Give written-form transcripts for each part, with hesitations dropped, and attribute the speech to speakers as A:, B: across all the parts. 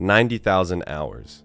A: 90,000 hours,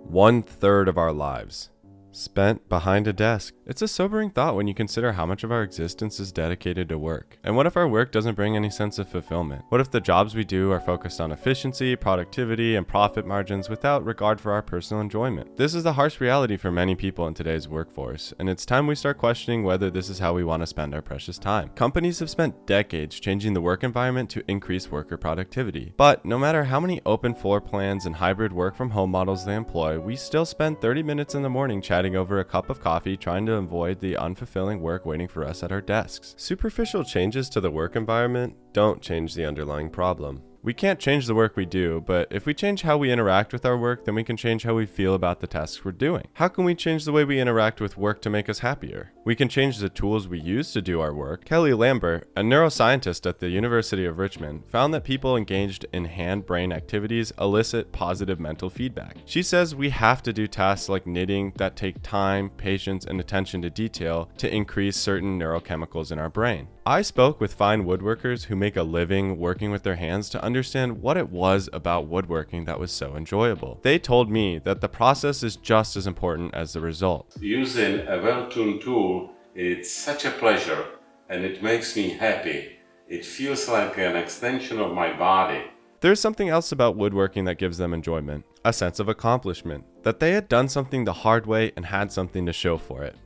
A: 1/3 of our lives, spent behind a desk. It's a sobering thought when you consider how much of our existence is dedicated to work. And what if our work doesn't bring any sense of fulfillment? What if the jobs we do are focused on efficiency, productivity, and profit margins without regard for our personal enjoyment? This is the harsh reality for many people in today's workforce, and it's time we start questioning whether this is how we want to spend our precious time. Companies have spent decades changing the work environment to increase worker productivity. But no matter how many open floor plans and hybrid work from home models they employ, we still spend 30 minutes in the morning chatting over a cup of coffee, trying to avoid the unfulfilling work waiting for us at our desks. Superficial changes to the work environment don't change the underlying problem. We can't change the work we do, but if we change how we interact with our work, then we can change how we feel about the tasks we're doing. How can we change the way we interact with work to make us happier? We can change the tools we use to do our work. Kelly Lambert, a neuroscientist at the University of Richmond, found that people engaged in hand-brain activities elicit positive mental feedback. She says we have to do tasks like knitting that take time, patience, and attention to detail to increase certain neurochemicals in our brain. I spoke with fine woodworkers who make a living working with their hands to understand what it was about woodworking that was so enjoyable. They told me that the process is just as important as the result.
B: Using a well-tuned tool, it's such a pleasure and it makes me happy. It feels like an extension of my body.
A: There's something else about woodworking that gives them enjoyment, a sense of accomplishment, that they had done something the hard way and had something to show for it.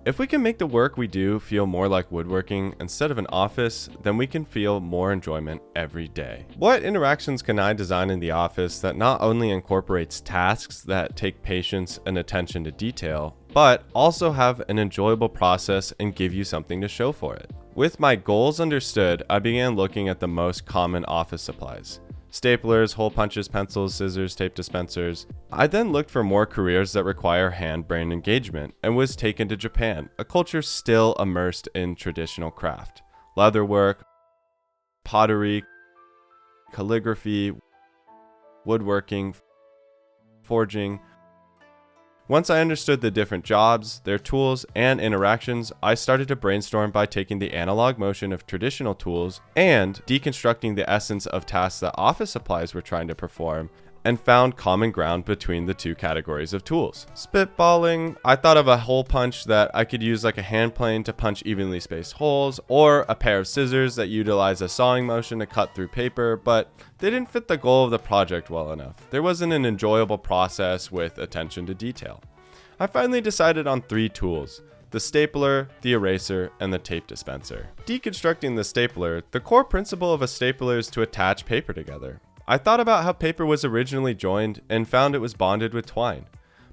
A: If we can make the work we do feel more like woodworking instead of an office, then we can feel more enjoyment every day. What interactions can I design in the office that not only incorporates tasks that take patience and attention to detail, but also have an enjoyable process and give you something to show for it? With my goals understood, I began looking at the most common office supplies. Staplers, hole punches, pencils, scissors, tape dispensers. I then looked for more careers that require hand-brain engagement and was taken to Japan, a culture still immersed in traditional craft. Leatherwork, pottery, calligraphy, woodworking, forging. Once I understood the different jobs, their tools, and interactions, I started to brainstorm by taking the analog motion of traditional tools and deconstructing the essence of tasks that office supplies were trying to perform, and found common ground between the two categories of tools. Spitballing, I thought of a hole punch that I could use like a hand plane to punch evenly spaced holes, or a pair of scissors that utilize a sawing motion to cut through paper, but they didn't fit the goal of the project well enough. There wasn't an enjoyable process with attention to detail. I finally decided on 3 tools: the stapler, the eraser, and the tape dispenser. Deconstructing the stapler, the core principle of a stapler is to attach paper together. I thought about how paper was originally joined and found it was bonded with twine.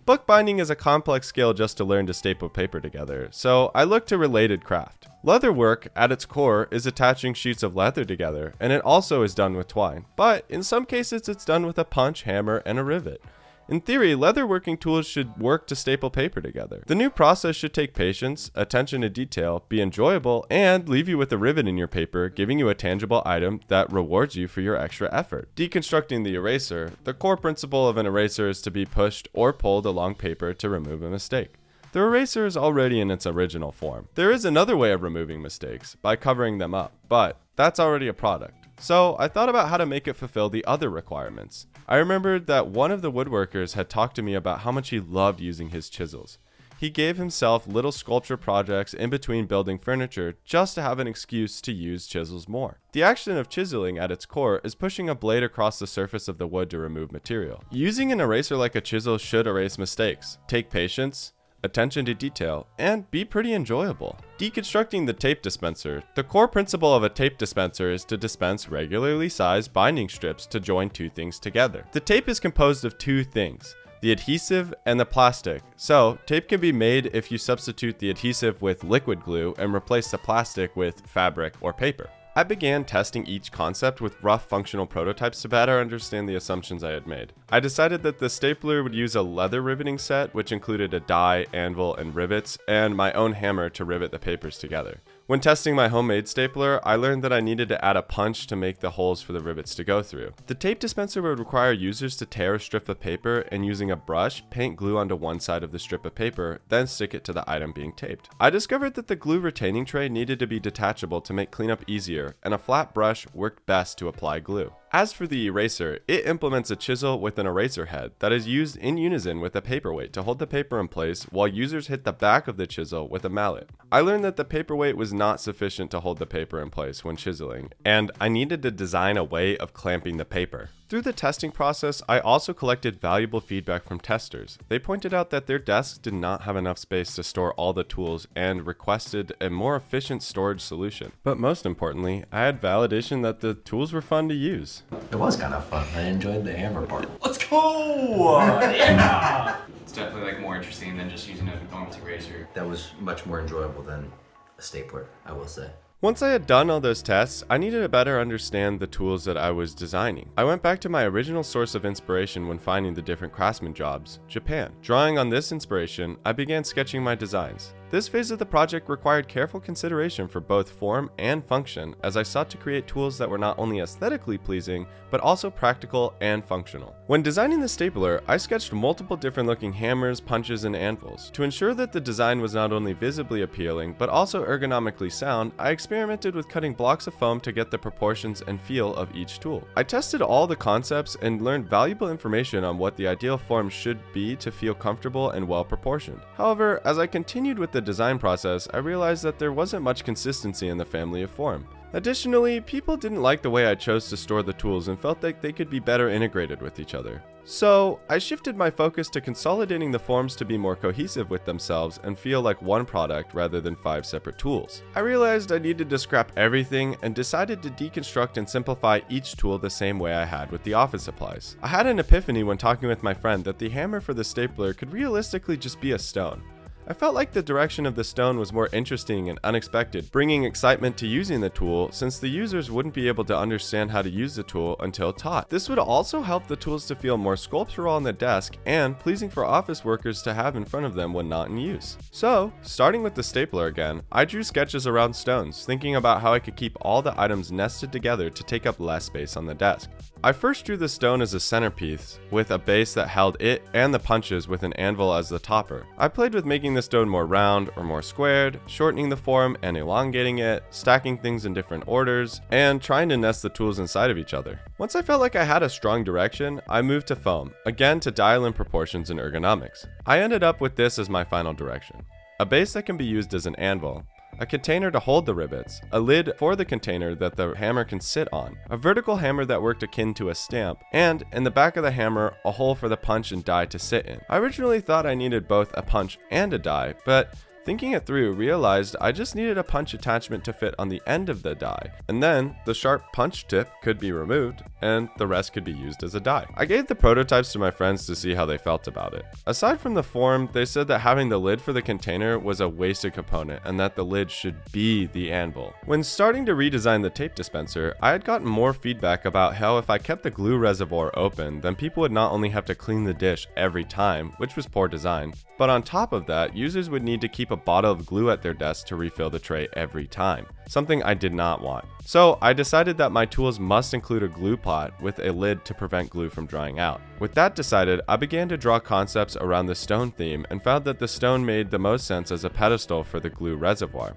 A: Bookbinding is a complex skill just to learn to staple paper together, so I looked to related craft. Leatherwork, at its core, is attaching sheets of leather together, and it also is done with twine, but in some cases it's done with a punch, hammer, and a rivet. In theory, leatherworking tools should work to staple paper together. The new process should take patience, attention to detail, be enjoyable, and leave you with a rivet in your paper, giving you a tangible item that rewards you for your extra effort. Deconstructing the eraser, the core principle of an eraser is to be pushed or pulled along paper to remove a mistake. The eraser is already in its original form. There is another way of removing mistakes, by covering them up, but that's already a product. So I thought about how to make it fulfill the other requirements. I remembered that one of the woodworkers had talked to me about how much he loved using his chisels. He gave himself little sculpture projects in between building furniture just to have an excuse to use chisels more. The action of chiseling at its core is pushing a blade across the surface of the wood to remove material. Using an eraser like a chisel should erase mistakes, take patience, attention to detail, and be pretty enjoyable. Deconstructing the tape dispenser, the core principle of a tape dispenser is to dispense regularly sized binding strips to join 2 things together. The tape is composed of 2 things: the adhesive and the plastic. So, tape can be made if you substitute the adhesive with liquid glue and replace the plastic with fabric or paper. I began testing each concept with rough functional prototypes to better understand the assumptions I had made. I decided that the stapler would use a leather riveting set, which included a die, anvil, and rivets, and my own hammer to rivet the papers together. When testing my homemade stapler, I learned that I needed to add a punch to make the holes for the rivets to go through. The tape dispenser would require users to tear a strip of paper and, using a brush, paint glue onto one side of the strip of paper, then stick it to the item being taped. I discovered that the glue retaining tray needed to be detachable to make cleanup easier, and a flat brush worked best to apply glue. As for the eraser, it implements a chisel with an eraser head that is used in unison with a paperweight to hold the paper in place while users hit the back of the chisel with a mallet. I learned that the paperweight was not sufficient to hold the paper in place when chiseling, and I needed to design a way of clamping the paper. Through the testing process, I also collected valuable feedback from testers. They pointed out that their desks did not have enough space to store all the tools and requested a more efficient storage solution. But most importantly, I had validation that the tools were fun to use.
C: It was kind of fun. I enjoyed the hammer part.
D: Let's go! Yeah!
E: It's definitely like more interesting than just using a normal eraser.
C: That was much more enjoyable than a stapler, I will say.
A: Once I had done all those tests, I needed to better understand the tools that I was designing. I went back to my original source of inspiration when finding the different craftsman jobs, Japan. Drawing on this inspiration, I began sketching my designs. This phase of the project required careful consideration for both form and function, as I sought to create tools that were not only aesthetically pleasing, but also practical and functional. When designing the stapler, I sketched multiple different looking hammers, punches, and anvils. To ensure that the design was not only visibly appealing, but also ergonomically sound, I experimented with cutting blocks of foam to get the proportions and feel of each tool. I tested all the concepts and learned valuable information on what the ideal form should be to feel comfortable and well proportioned. However, as I continued with the design process, I realized that there wasn't much consistency in the family of form. Additionally, people didn't like the way I chose to store the tools and felt like they could be better integrated with each other. So, I shifted my focus to consolidating the forms to be more cohesive with themselves and feel like one product rather than 5 separate tools. I realized I needed to scrap everything and decided to deconstruct and simplify each tool the same way I had with the office supplies. I had an epiphany when talking with my friend that the hammer for the stapler could realistically just be a stone. I felt like the direction of the stone was more interesting and unexpected, bringing excitement to using the tool since the users wouldn't be able to understand how to use the tool until taught. This would also help the tools to feel more sculptural on the desk and pleasing for office workers to have in front of them when not in use. So, starting with the stapler again, I drew sketches around stones, thinking about how I could keep all the items nested together to take up less space on the desk. I first drew the stone as a centerpiece, with a base that held it and the punches with an anvil as the topper. I played with making the stone more round or more squared, shortening the form and elongating it, stacking things in different orders, and trying to nest the tools inside of each other. Once I felt like I had a strong direction, I moved to foam, again to dial in proportions and ergonomics. I ended up with this as my final direction. A base that can be used as an anvil, a container to hold the rivets, a lid for the container that the hammer can sit on, a vertical hammer that worked akin to a stamp, and in the back of the hammer, a hole for the punch and die to sit in. I originally thought I needed both a punch and a die, but thinking it through, realized I just needed a punch attachment to fit on the end of the die, and then the sharp punch tip could be removed, and the rest could be used as a die. I gave the prototypes to my friends to see how they felt about it. Aside from the form, they said that having the lid for the container was a wasted component, and that the lid should be the anvil. When starting to redesign the tape dispenser, I had gotten more feedback about how if I kept the glue reservoir open, then people would not only have to clean the dish every time, which was poor design, but on top of that, users would need to keep a bottle of glue at their desk to refill the tray every time, something I did not want. So I decided that my tools must include a glue pot with a lid to prevent glue from drying out. With that decided, I began to draw concepts around the stone theme and found that the stone made the most sense as a pedestal for the glue reservoir.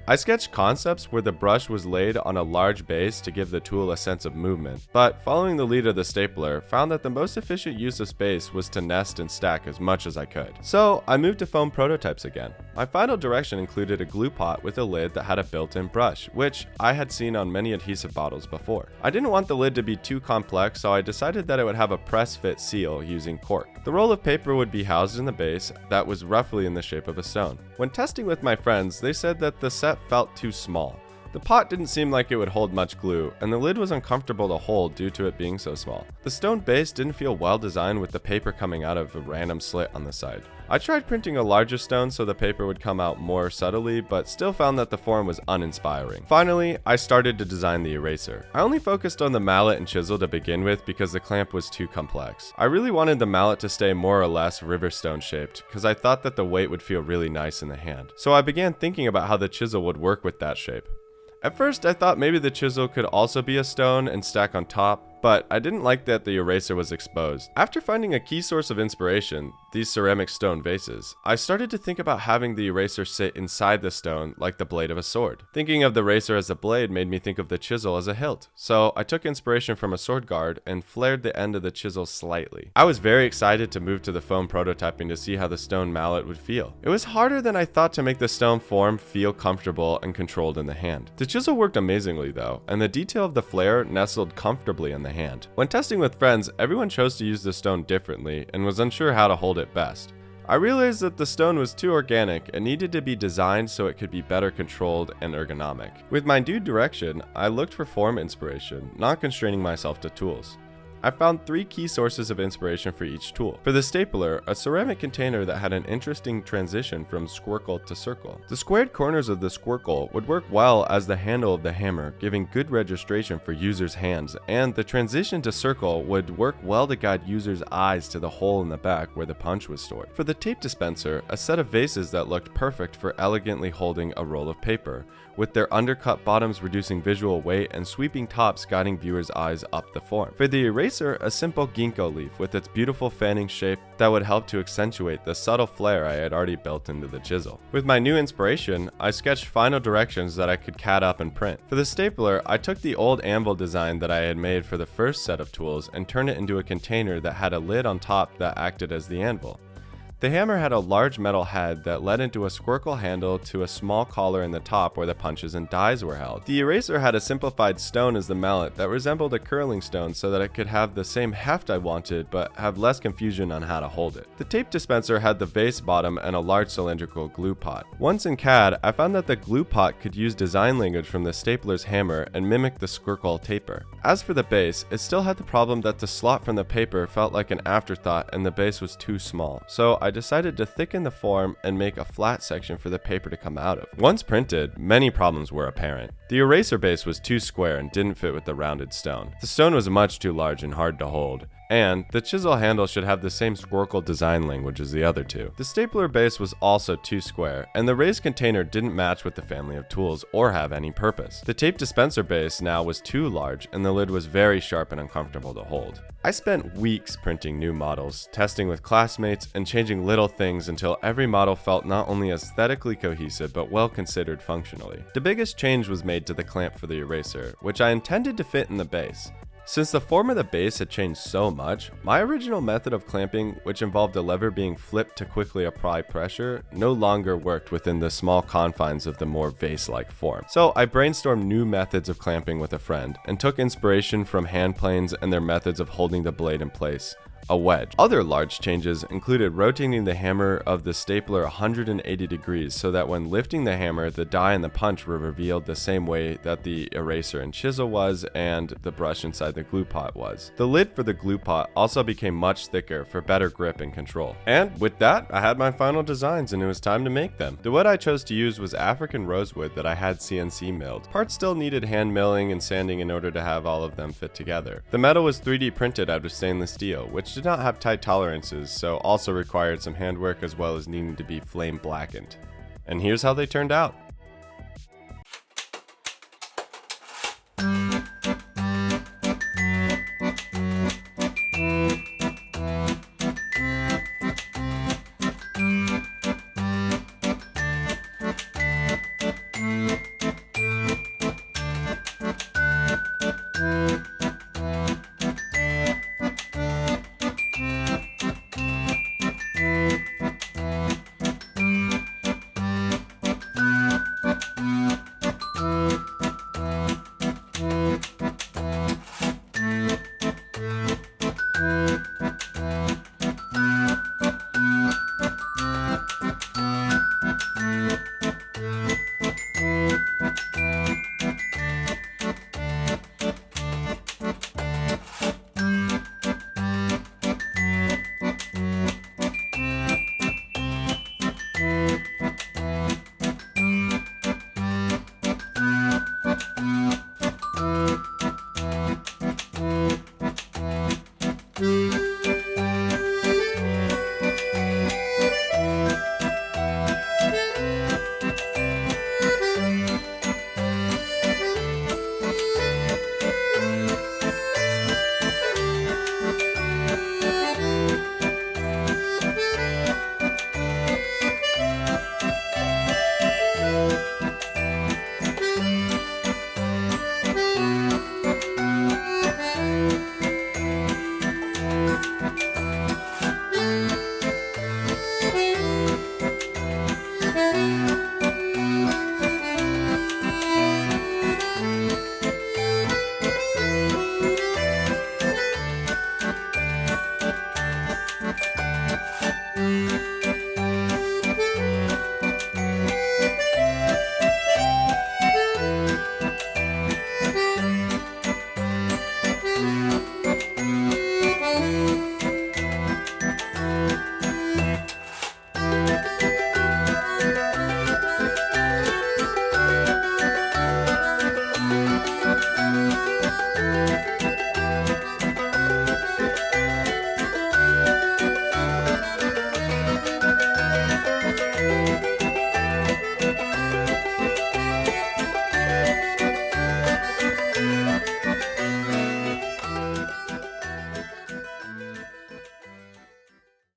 A: I sketched concepts where the brush was laid on a large base to give the tool a sense of movement, but following the lead of the stapler, found that the most efficient use of space was to nest and stack as much as I could. So I moved to foam prototypes again. My final direction included a glue pot with a lid that had a built-in brush, which I had seen on many adhesive bottles before. I didn't want the lid to be too complex, so I decided that it would have a press-fit seal using cork. The roll of paper would be housed in the base that was roughly in the shape of a stone. When testing with my friends, they said that the set felt too small. The pot didn't seem like it would hold much glue, and the lid was uncomfortable to hold due to it being so small. The stone base didn't feel well designed with the paper coming out of a random slit on the side. I tried printing a larger stone so the paper would come out more subtly, but still found that the form was uninspiring. Finally, I started to design the eraser. I only focused on the mallet and chisel to begin with because the clamp was too complex. I really wanted the mallet to stay more or less riverstone shaped because I thought that the weight would feel really nice in the hand. So I began thinking about how the chisel would work with that shape. At first, I thought maybe the chisel could also be a stone and stack on top, but I didn't like that the eraser was exposed. After finding a key source of inspiration, these ceramic stone vases, I started to think about having the eraser sit inside the stone like the blade of a sword. Thinking of the eraser as a blade made me think of the chisel as a hilt, so I took inspiration from a sword guard and flared the end of the chisel slightly. I was very excited to move to the foam prototyping to see how the stone mallet would feel. It was harder than I thought to make the stone form feel comfortable and controlled in the hand. The chisel worked amazingly though, and the detail of the flare nestled comfortably in the hand. When testing with friends, everyone chose to use the stone differently and was unsure how to hold it best. I realized that the stone was too organic and needed to be designed so it could be better controlled and ergonomic. With my new direction, I looked for form inspiration, not constraining myself to tools. I found 3 key sources of inspiration for each tool. For the stapler, a ceramic container that had an interesting transition from squircle to circle. The squared corners of the squircle would work well as the handle of the hammer, giving good registration for users' hands, and the transition to circle would work well to guide users' eyes to the hole in the back where the punch was stored. For the tape dispenser, a set of vases that looked perfect for elegantly holding a roll of paper, with their undercut bottoms reducing visual weight and sweeping tops guiding viewers' eyes up the form. For the eraser, a simple ginkgo leaf with its beautiful fanning shape that would help to accentuate the subtle flare I had already built into the chisel. With my new inspiration, I sketched final directions that I could CAD up and print. For the stapler, I took the old anvil design that I had made for the first set of tools and turned it into a container that had a lid on top that acted as the anvil. The hammer had a large metal head that led into a squircle handle to a small collar in the top where the punches and dies were held. The eraser had a simplified stone as the mallet that resembled a curling stone so that it could have the same heft I wanted but have less confusion on how to hold it. The tape dispenser had the vase bottom and a large cylindrical glue pot. Once in CAD, I found that the glue pot could use design language from the stapler's hammer and mimic the squircle taper. As for the base, it still had the problem that the slot from the paper felt like an afterthought and the base was too small, so I decided to thicken the form and make a flat section for the paper to come out of. Once printed, many problems were apparent. The eraser base was too square and didn't fit with the rounded stone. The stone was much too large and hard to hold. And the chisel handle should have the same squircle design language as the other two. The stapler base was also too square, and the raised container didn't match with the family of tools or have any purpose. The tape dispenser base now was too large, and the lid was very sharp and uncomfortable to hold. I spent weeks printing new models, testing with classmates, and changing little things until every model felt not only aesthetically cohesive but well considered functionally. The biggest change was made to the clamp for the eraser, which I intended to fit in the base. Since the form of the base had changed so much, my original method of clamping, which involved a lever being flipped to quickly apply pressure, no longer worked within the small confines of the more vase-like form. So I brainstormed new methods of clamping with a friend, and took inspiration from hand planes and their methods of holding the blade in place. A wedge. Other large changes included rotating the hammer of the stapler 180 degrees so that when lifting the hammer, the die and the punch were revealed the same way that the eraser and chisel was and the brush inside the glue pot was. The lid for the glue pot also became much thicker for better grip and control. And with that, I had my final designs and it was time to make them. The wood I chose to use was African rosewood that I had CNC milled. Parts still needed hand milling and sanding in order to have all of them fit together. The metal was 3D printed out of stainless steel, which did not have tight tolerances, so also required some handwork as well as needing to be flame blackened. And here's how they turned out.